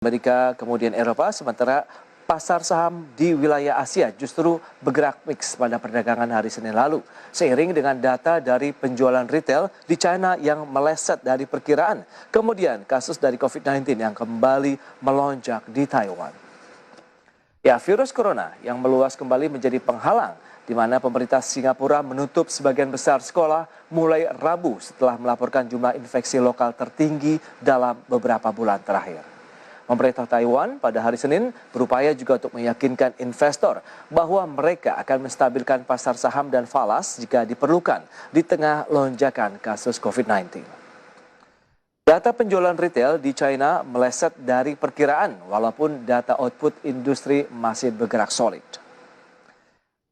Amerika kemudian Eropa, sementara pasar saham di wilayah Asia justru bergerak mix pada perdagangan hari Senin lalu, seiring dengan data dari penjualan retail di China yang meleset dari perkiraan, kemudian kasus dari COVID-19 yang kembali melonjak di Taiwan. Ya, virus corona yang meluas kembali menjadi penghalang, di mana pemerintah Singapura menutup sebagian besar sekolah mulai Rabu setelah melaporkan jumlah infeksi lokal tertinggi dalam beberapa bulan terakhir. Pemerintah Taiwan pada hari Senin berupaya juga untuk meyakinkan investor bahwa mereka akan menstabilkan pasar saham dan falas jika diperlukan di tengah lonjakan kasus COVID-19. Data penjualan retail di China meleset dari perkiraan walaupun data output industri masih bergerak solid.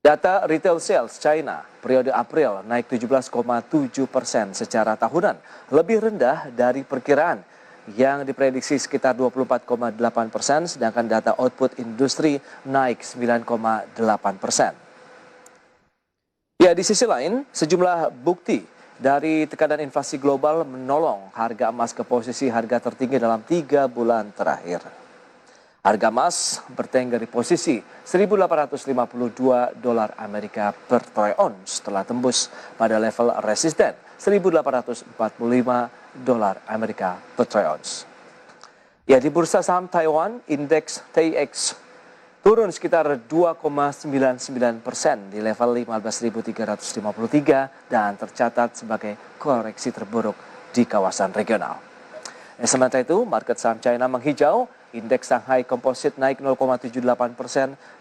Data retail sales China periode April naik 17,7% secara tahunan, lebih rendah dari perkiraan yang diprediksi sekitar 24,8%, sedangkan data output industri naik 9,8%. Ya, di sisi lain, sejumlah bukti dari tekanan inflasi global menolong harga emas ke posisi harga tertinggi dalam 3 bulan terakhir. Harga emas bertengger di posisi 1.852 dolar Amerika per troy ounce setelah tembus pada level resisten 1.845 dolar Amerika per troy ounce. Ya, di bursa saham Taiwan, indeks TAIEX turun sekitar 2,99% di level 15.353 dan tercatat sebagai koreksi terburuk di kawasan regional. Sementara itu, market saham China menghijau, indeks Shanghai Composite naik 0,78%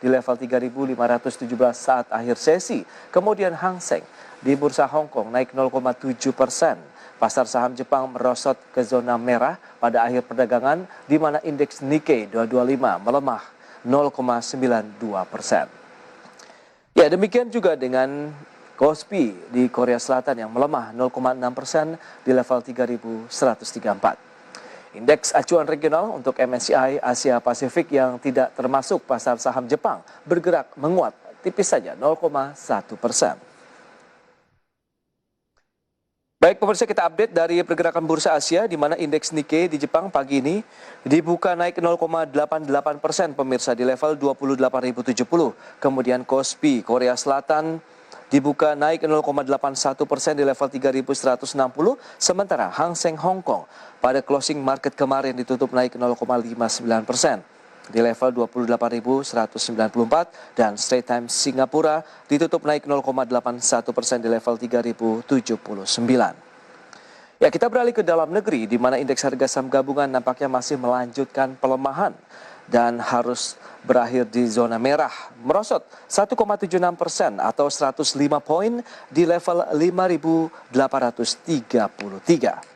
di level 3.517 saat akhir sesi. Kemudian Hang Seng di bursa Hong Kong naik 0,7%. Pasar saham Jepang merosot ke zona merah pada akhir perdagangan, di mana indeks Nikkei 225 melemah 0,92%. Ya, demikian juga dengan Kospi di Korea Selatan yang melemah 0,6% di level 3.134. Indeks acuan regional untuk MSCI Asia Pasifik yang tidak termasuk pasar saham Jepang bergerak menguat tipis saja 0,1%. Baik pemirsa, kita update dari pergerakan bursa Asia, di mana indeks Nikkei di Jepang pagi ini dibuka naik 0,88% pemirsa di level 28.070. Kemudian Kospi Korea Selatan dibuka naik 0,81% di level 3.160, sementara Hang Seng Hong Kong pada closing market kemarin ditutup naik 0,59% di level 28.194 dan Straits Times Singapura ditutup naik 0,81% di level 3.079. Ya, kita beralih ke dalam negeri, di mana indeks harga saham gabungan nampaknya masih melanjutkan pelemahan dan harus berakhir di zona merah, merosot 1,76% atau 105 poin di level 5.833.